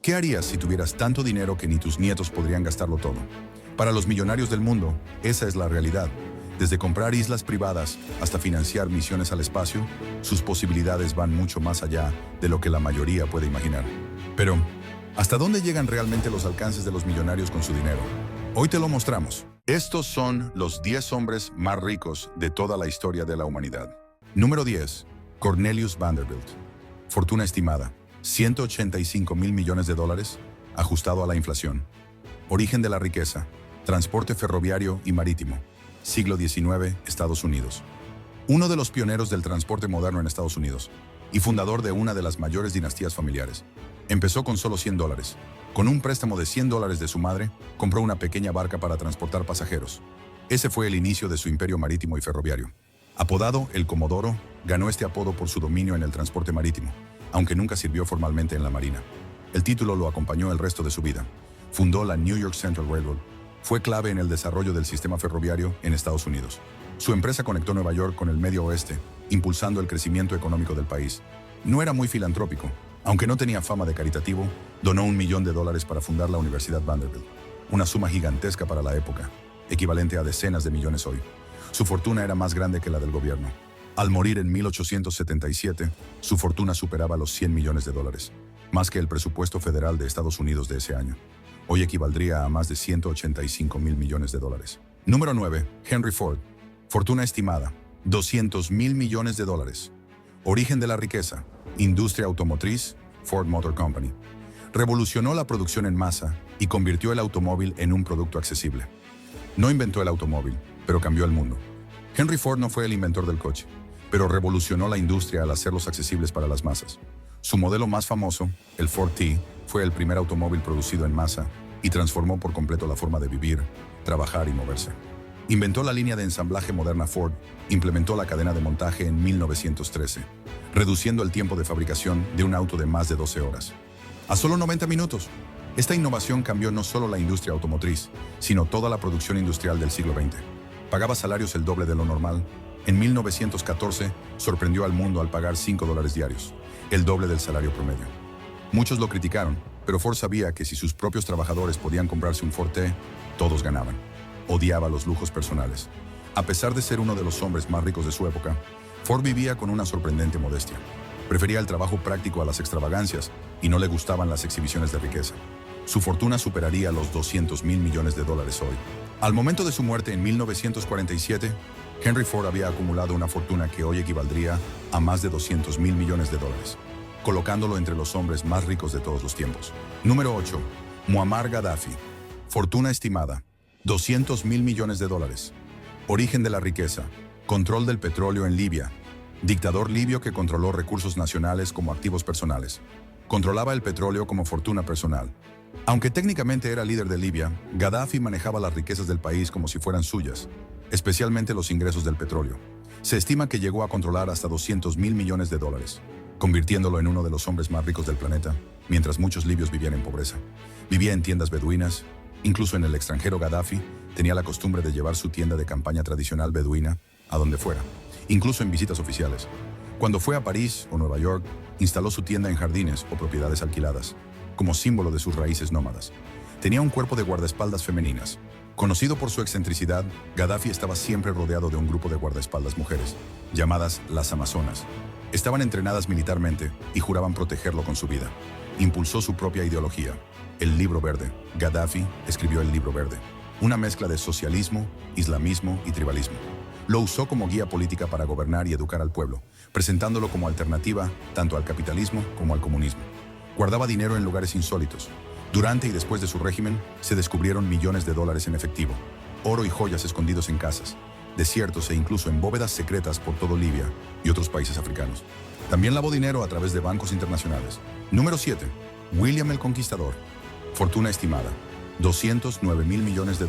¿Qué harías si tuvieras tanto dinero que ni tus nietos podrían gastarlo todo? Para los millonarios del mundo, esa es la realidad. Desde comprar islas privadas hasta financiar misiones al espacio, sus posibilidades van mucho más allá de lo que la mayoría puede imaginar. Pero, ¿hasta dónde llegan realmente los alcances de los millonarios con su dinero? Hoy te lo mostramos. Estos son los 10 hombres más ricos de toda la historia de la humanidad. Número 10. Cornelius Vanderbilt. Fortuna estimada: $185 mil millones, ajustado a la inflación. Origen de la riqueza: transporte ferroviario y marítimo. Siglo XIX, Estados Unidos. Uno de los pioneros del transporte moderno en Estados Unidos y fundador de una de las mayores dinastías familiares. Empezó con solo $100. Con un préstamo de $100 de su madre, compró una pequeña barca para transportar pasajeros. Ese fue el inicio de su imperio marítimo y ferroviario. Apodado El Comodoro, ganó este apodo por su dominio en el transporte marítimo, aunque nunca sirvió formalmente en la Marina. El título lo acompañó el resto de su vida. Fundó la New York Central Railroad. Fue clave en el desarrollo del sistema ferroviario en Estados Unidos. Su empresa conectó Nueva York con el Medio Oeste, impulsando el crecimiento económico del país. No era muy filantrópico. Aunque no tenía fama de caritativo, donó $1 millón para fundar la Universidad Vanderbilt. Una suma gigantesca para la época, equivalente a decenas de millones hoy. Su fortuna era más grande que la del gobierno. Al morir en 1877, su fortuna superaba los $100 millones, más que el presupuesto federal de Estados Unidos de ese año. Hoy equivaldría a más de $185 mil millones. Número 9. Henry Ford. Fortuna estimada: $200 mil millones. Origen de la riqueza: industria automotriz, Ford Motor Company. Revolucionó la producción en masa y convirtió el automóvil en un producto accesible. No inventó el automóvil, pero cambió el mundo. Henry Ford no fue el inventor del coche, pero revolucionó la industria al hacerlos accesibles para las masas. Su modelo más famoso, el Ford T, fue el primer automóvil producido en masa y transformó por completo la forma de vivir, trabajar y moverse. Inventó la línea de ensamblaje moderna Ford, implementó la cadena de montaje en 1913, reduciendo el tiempo de fabricación de un auto de más de 12 horas a solo 90 minutos. Esta innovación cambió no solo la industria automotriz, sino toda la producción industrial del siglo XX. Pagaba salarios el doble de lo normal. En 1914, sorprendió al mundo al pagar $5 diarios, el doble del salario promedio. Muchos lo criticaron, pero Ford sabía que si sus propios trabajadores podían comprarse un Ford T, todos ganaban. Odiaba los lujos personales. A pesar de ser uno de los hombres más ricos de su época, Ford vivía con una sorprendente modestia. Prefería el trabajo práctico a las extravagancias y no le gustaban las exhibiciones de riqueza. Su fortuna superaría los $200 mil millones hoy. Al momento de su muerte en 1947, Henry Ford había acumulado una fortuna que hoy equivaldría a más de $200 mil millones, colocándolo entre los hombres más ricos de todos los tiempos. Número 8. Muammar Gaddafi. Fortuna estimada: $200 mil millones. Origen de la riqueza: control del petróleo en Libia. Dictador libio que controló recursos nacionales como activos personales. Controlaba el petróleo como fortuna personal. Aunque técnicamente era líder de Libia, Gaddafi manejaba las riquezas del país como si fueran suyas, especialmente los ingresos del petróleo. Se estima que llegó a controlar hasta $200 mil millones, convirtiéndolo en uno de los hombres más ricos del planeta, mientras muchos libios vivían en pobreza. Vivía en tiendas beduinas. Incluso en el extranjero, Gaddafi tenía la costumbre de llevar su tienda de campaña tradicional beduina a donde fuera, incluso en visitas oficiales. Cuando fue a París o Nueva York, instaló su tienda en jardines o propiedades alquiladas, como símbolo de sus raíces nómadas. Tenía un cuerpo de guardaespaldas femeninas. Conocido por su excentricidad, Gaddafi estaba siempre rodeado de un grupo de guardaespaldas mujeres, llamadas las Amazonas. Estaban entrenadas militarmente y juraban protegerlo con su vida. Impulsó su propia ideología, el Libro Verde. Gaddafi escribió el Libro Verde, una mezcla de socialismo, islamismo y tribalismo. Lo usó como guía política para gobernar y educar al pueblo, presentándolo como alternativa tanto al capitalismo como al comunismo. Guardaba dinero en lugares insólitos. Durante y después de su régimen, se descubrieron millones de dólares en efectivo, oro y joyas escondidos en casas, desiertos e incluso en bóvedas secretas por todo Libia y otros países africanos. También lavó dinero a través de bancos internacionales. Número 7. William el Conquistador. Fortuna estimada: $209 mil millones.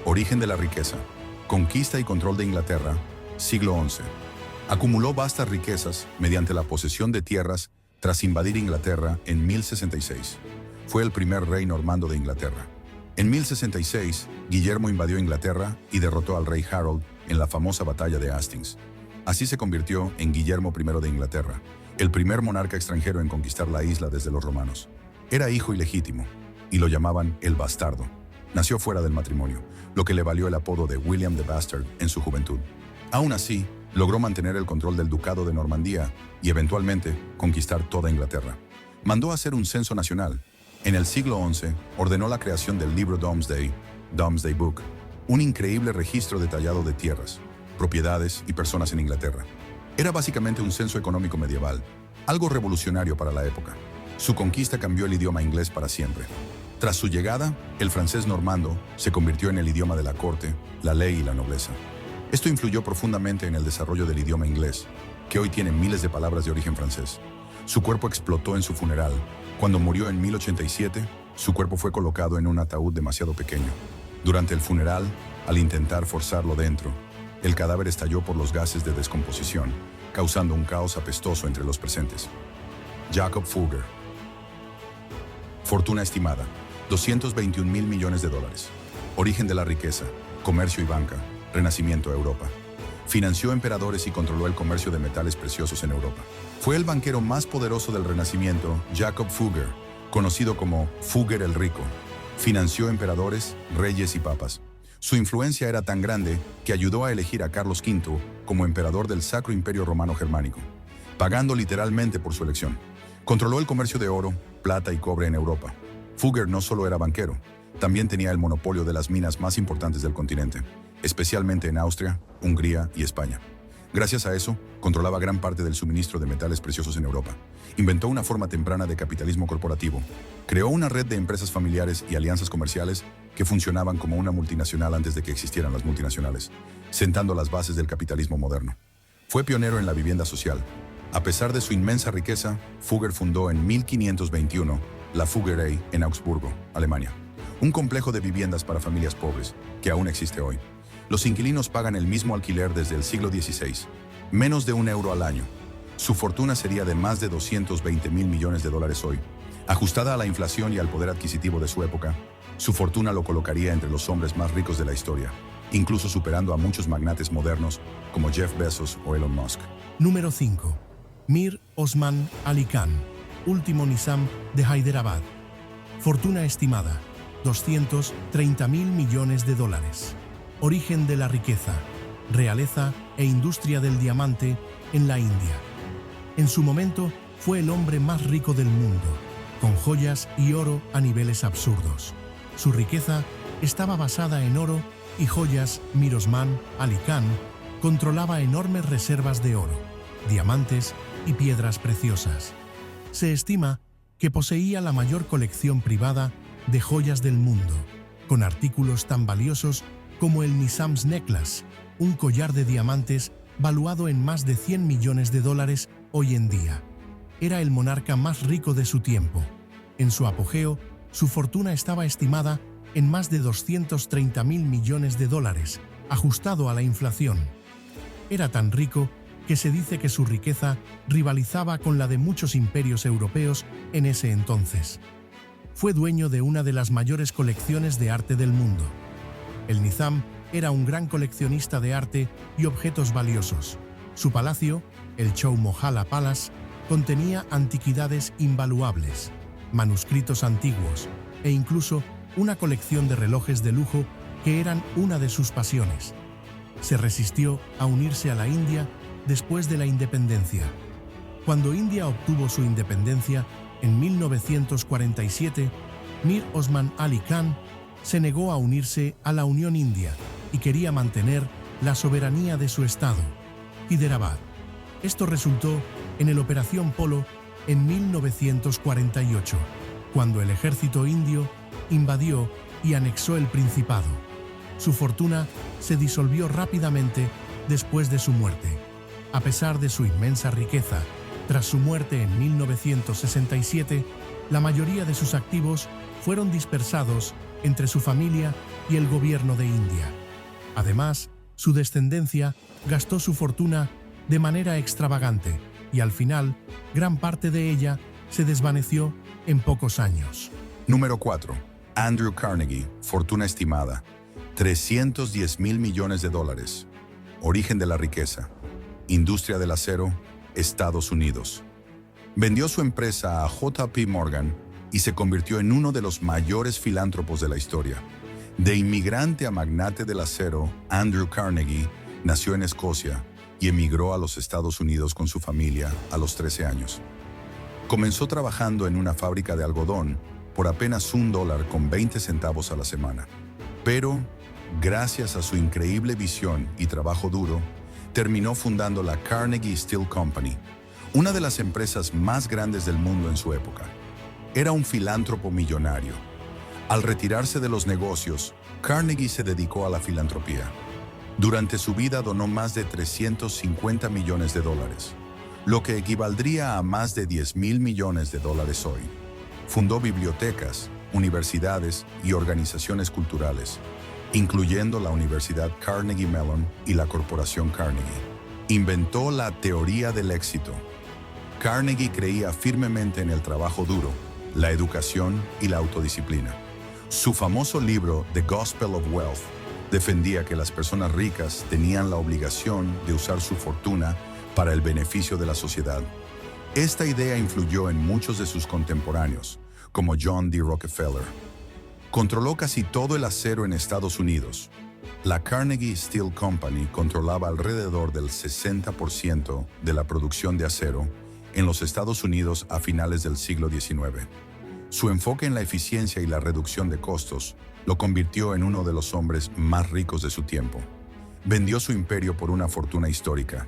Origen de la riqueza: conquista y control de Inglaterra, siglo XI. Acumuló vastas riquezas mediante la posesión de tierras tras invadir Inglaterra en 1066. Fue el primer rey normando de Inglaterra. En 1066, Guillermo invadió Inglaterra y derrotó al rey Harold en la famosa batalla de Hastings. Así se convirtió en Guillermo I de Inglaterra, el primer monarca extranjero en conquistar la isla desde los romanos. Era hijo ilegítimo, y lo llamaban el bastardo. Nació fuera del matrimonio, lo que le valió el apodo de William the Bastard en su juventud. Aún así, logró mantener el control del ducado de Normandía y eventualmente conquistar toda Inglaterra. Mandó hacer un censo nacional. En el siglo XI, ordenó la creación del libro Domesday Book, un increíble registro detallado de tierras, propiedades y personas en Inglaterra. Era básicamente un censo económico medieval, algo revolucionario para la época. Su conquista cambió el idioma inglés para siempre. Tras su llegada, el francés normando se convirtió en el idioma de la corte, la ley y la nobleza. Esto influyó profundamente en el desarrollo del idioma inglés, que hoy tiene miles de palabras de origen francés. Su cuerpo explotó en su funeral. Cuando murió en 1087, su cuerpo fue colocado en un ataúd demasiado pequeño. Durante el funeral, al intentar forzarlo dentro, el cadáver estalló por los gases de descomposición, causando un caos apestoso entre los presentes. Jacob Fugger. Fortuna estimada: 221.000 millones de dólares. Origen de la riqueza: comercio y banca, Renacimiento Europa. Financió emperadores y controló el comercio de metales preciosos en Europa. Fue el banquero más poderoso del Renacimiento, Jacob Fugger, conocido como Fugger el Rico. Financió emperadores, reyes y papas. Su influencia era tan grande que ayudó a elegir a Carlos V como emperador del Sacro Imperio Romano Germánico, pagando literalmente por su elección. Controló el comercio de oro, plata y cobre en Europa. Fugger no solo era banquero, también tenía el monopolio de las minas más importantes del continente, especialmente en Austria, Hungría y España. Gracias a eso, controlaba gran parte del suministro de metales preciosos en Europa. Inventó una forma temprana de capitalismo corporativo. Creó una red de empresas familiares y alianzas comerciales que funcionaban como una multinacional antes de que existieran las multinacionales, sentando las bases del capitalismo moderno. Fue pionero en la vivienda social. A pesar de su inmensa riqueza, Fugger fundó en 1521 la Fuggerei en Augsburgo, Alemania, un complejo de viviendas para familias pobres que aún existe hoy. Los inquilinos pagan el mismo alquiler desde el siglo XVI, menos de €1 al año. Su fortuna sería de más de 220.000 millones de dólares hoy. Ajustada a la inflación y al poder adquisitivo de su época, su fortuna lo colocaría entre los hombres más ricos de la historia, incluso superando a muchos magnates modernos como Jeff Bezos o Elon Musk. Número 5. Mir Osman Ali Khan, último Nizam de Hyderabad. Fortuna estimada: 230.000 millones de dólares. Origen de la riqueza: realeza e industria del diamante en la India. En su momento, fue el hombre más rico del mundo, con joyas y oro a niveles absurdos. Su riqueza estaba basada en oro y joyas. Mir Osman Ali Khan controlaba enormes reservas de oro, diamantes y piedras preciosas. Se estima que poseía la mayor colección privada de joyas del mundo, con artículos tan valiosos como el Nizam's Necklace, un collar de diamantes valuado en más de 100 millones de dólares hoy en día. Era el monarca más rico de su tiempo. En su apogeo, su fortuna estaba estimada en más de 230.000 millones de dólares, ajustado a la inflación. Era tan rico que se dice que su riqueza rivalizaba con la de muchos imperios europeos en ese entonces. Fue dueño de una de las mayores colecciones de arte del mundo. El Nizam era un gran coleccionista de arte y objetos valiosos. Su palacio, el Chowmohala Palace, contenía antiquidades invaluables, manuscritos antiguos e incluso una colección de relojes de lujo que eran una de sus pasiones. Se resistió a unirse a la India después de la independencia. Cuando India obtuvo su independencia en 1947, Mir Osman Ali Khan se negó a unirse a la Unión India y quería mantener la soberanía de su estado, Hyderabad. Esto resultó en el Operación Polo en 1948, cuando el ejército indio invadió y anexó el principado. Su fortuna se disolvió rápidamente después de su muerte. A pesar de su inmensa riqueza, tras su muerte en 1967, la mayoría de sus activos fueron dispersados entre su familia y el gobierno de India. Además, su descendencia gastó su fortuna de manera extravagante y al final, gran parte de ella se desvaneció en pocos años. Número 4. Andrew Carnegie, fortuna estimada: 310.000 millones de dólares. Origen de la riqueza: industria del acero, Estados Unidos. Vendió su empresa a JP Morgan y se convirtió en uno de los mayores filántropos de la historia. De inmigrante a magnate del acero, Andrew Carnegie nació en Escocia y emigró a los Estados Unidos con su familia a los 13 años. Comenzó trabajando en una fábrica de algodón por apenas $1.20 a la semana. Pero, gracias a su increíble visión y trabajo duro, terminó fundando la Carnegie Steel Company, una de las empresas más grandes del mundo en su época. Era un filántropo millonario. Al retirarse de los negocios, Carnegie se dedicó a la filantropía. Durante su vida donó más de $350 millones, lo que equivaldría a más de $10.000 millones hoy. Fundó bibliotecas, universidades y organizaciones culturales, incluyendo la Universidad Carnegie Mellon y la Corporación Carnegie. Inventó la teoría del éxito. Carnegie creía firmemente en el trabajo duro, la educación y la autodisciplina. Su famoso libro The Gospel of Wealth defendía que las personas ricas tenían la obligación de usar su fortuna para el beneficio de la sociedad. Esta idea influyó en muchos de sus contemporáneos, como John D. Rockefeller. Controló casi todo el acero en Estados Unidos. La Carnegie Steel Company controlaba alrededor del 60% de la producción de acero en los Estados Unidos a finales del siglo XIX. Su enfoque en la eficiencia y la reducción de costos lo convirtió en uno de los hombres más ricos de su tiempo. Vendió su imperio por una fortuna histórica.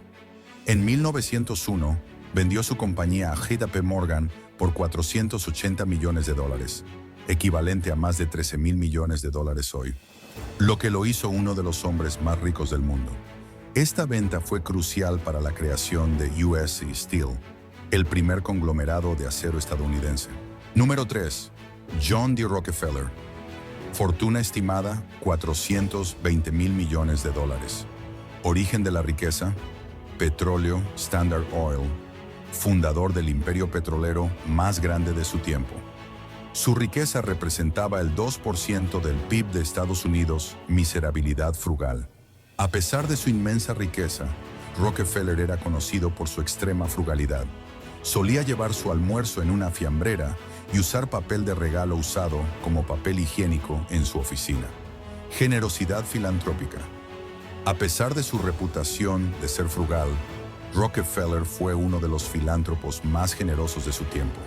En 1901, vendió su compañía a JP Morgan por $480 millones, equivalente a más de $13.000 millones hoy, lo que lo hizo uno de los hombres más ricos del mundo. Esta venta fue crucial para la creación de US Steel, el primer conglomerado de acero estadounidense. Número 3. John D. Rockefeller. Fortuna estimada, $420.000 millones. Origen de la riqueza, petróleo, Standard Oil, fundador del imperio petrolero más grande de su tiempo. Su riqueza representaba el 2% del PIB de Estados Unidos, miserabilidad frugal. A pesar de su inmensa riqueza, Rockefeller era conocido por su extrema frugalidad. Solía llevar su almuerzo en una fiambrera y usar papel de regalo usado como papel higiénico en su oficina. Generosidad filantrópica. A pesar de su reputación de ser frugal, Rockefeller fue uno de los filántropos más generosos de su tiempo.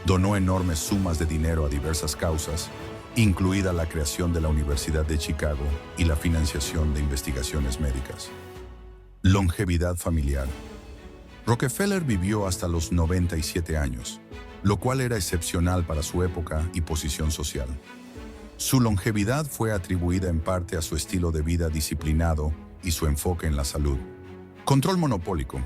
Donó enormes sumas de dinero a diversas causas, incluida la creación de la Universidad de Chicago y la financiación de investigaciones médicas. Longevidad familiar. Rockefeller vivió hasta los 97 años, lo cual era excepcional para su época y posición social. Su longevidad fue atribuida en parte a su estilo de vida disciplinado y su enfoque en la salud. Control monopólico.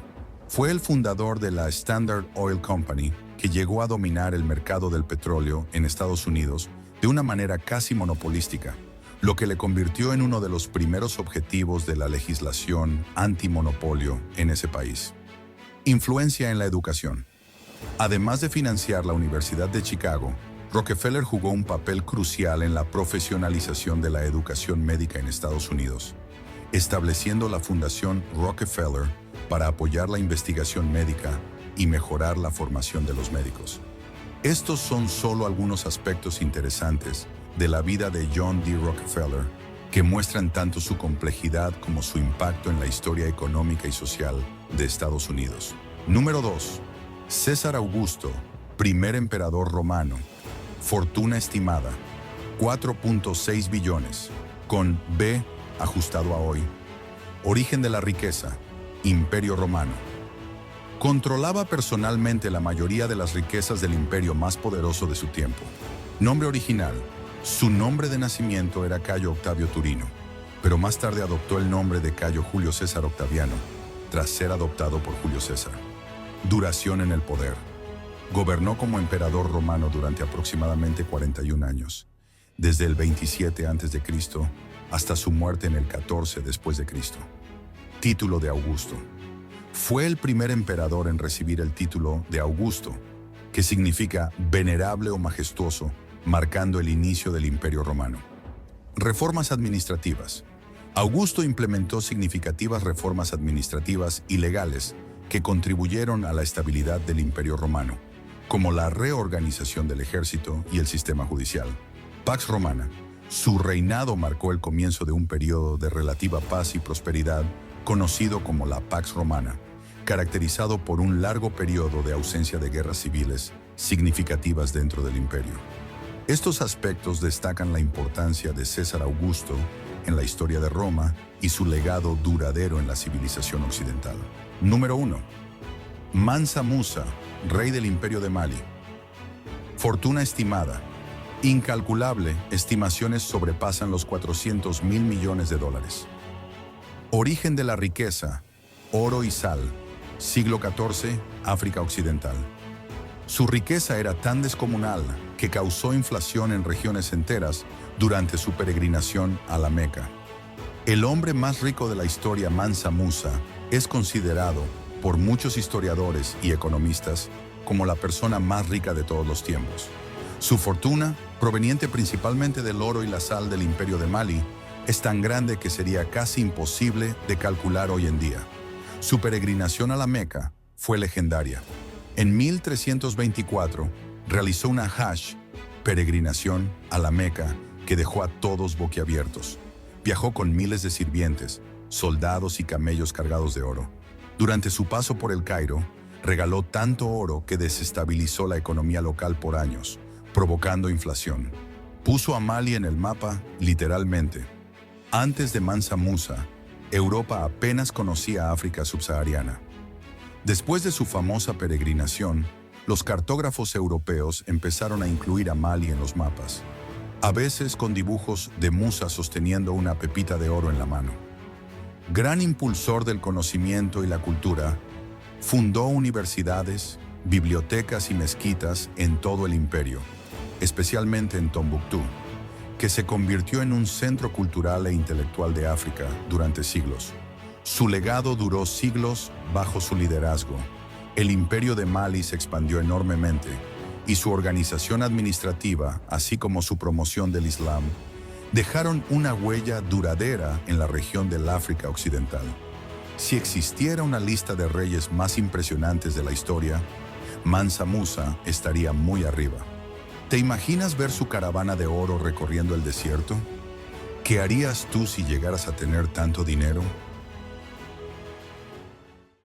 Fue el fundador de la Standard Oil Company, que llegó a dominar el mercado del petróleo en Estados Unidos de una manera casi monopolística, lo que le convirtió en uno de los primeros objetivos de la legislación antimonopolio en ese país. Influencia en la educación. Además de financiar la Universidad de Chicago, Rockefeller jugó un papel crucial en la profesionalización de la educación médica en Estados Unidos, estableciendo la Fundación Rockefeller para apoyar la investigación médica y mejorar la formación de los médicos. Estos son solo algunos aspectos interesantes de la vida de John D. Rockefeller que muestran tanto su complejidad como su impacto en la historia económica y social de Estados Unidos. Número 2. César Augusto, primer emperador romano. Fortuna estimada, 4.6 billones, con B ajustado a hoy. Origen de la riqueza, Imperio Romano. Controlaba personalmente la mayoría de las riquezas del imperio más poderoso de su tiempo. Nombre original. Su nombre de nacimiento era Cayo Octavio Turino, pero más tarde adoptó el nombre de Cayo Julio César Octaviano, tras ser adoptado por Julio César. Duración en el poder. Gobernó como emperador romano durante aproximadamente 41 años, desde el 27 a.C. hasta su muerte en el 14 después de Cristo. Título de Augusto. Fue el primer emperador en recibir el título de Augusto, que significa venerable o majestuoso, marcando el inicio del Imperio Romano. Reformas administrativas. Augusto implementó significativas reformas administrativas y legales que contribuyeron a la estabilidad del Imperio Romano. como la reorganización del ejército y el sistema judicial. Pax Romana. Su reinado marcó el comienzo de un periodo de relativa paz y prosperidad conocido como la Pax Romana, caracterizado por un largo periodo de ausencia de guerras civiles significativas dentro del imperio. Estos aspectos destacan la importancia de César Augusto en la historia de Roma y su legado duradero en la civilización occidental. Número 1. Mansa Musa, rey del Imperio de Mali. Fortuna estimada. Incalculable, estimaciones sobrepasan los 400.000 millones de dólares. Origen de la riqueza, oro y sal, siglo XIV, África Occidental. Su riqueza era tan descomunal que causó inflación en regiones enteras durante su peregrinación a la Meca. El hombre más rico de la historia, Mansa Musa, es considerado por muchos historiadores y economistas como la persona más rica de todos los tiempos. Su fortuna, proveniente principalmente del oro y la sal del Imperio de Mali, es tan grande que sería casi imposible de calcular hoy en día. Su peregrinación a la Meca fue legendaria. En 1324 realizó una Hajj, peregrinación a la Meca, que dejó a todos boquiabiertos. Viajó con miles de sirvientes, soldados y camellos cargados de oro. Durante su paso por el Cairo, regaló tanto oro que desestabilizó la economía local por años, provocando inflación. Puso a Mali en el mapa, literalmente. Antes de Mansa Musa, Europa apenas conocía África subsahariana. Después de su famosa peregrinación, los cartógrafos europeos empezaron a incluir a Mali en los mapas, a veces con dibujos de Musa sosteniendo una pepita de oro en la mano. Gran impulsor del conocimiento y la cultura, fundó universidades, bibliotecas y mezquitas en todo el imperio, especialmente en Tombuctú, que se convirtió en un centro cultural e intelectual de África durante siglos. Su legado duró siglos bajo su liderazgo. El imperio de Mali se expandió enormemente y su organización administrativa, así como su promoción del Islam, dejaron una huella duradera en la región del África Occidental. Si existiera una lista de reyes más impresionantes de la historia, Mansa Musa estaría muy arriba. ¿Te imaginas ver su caravana de oro recorriendo el desierto? ¿Qué harías tú si llegaras a tener tanto dinero?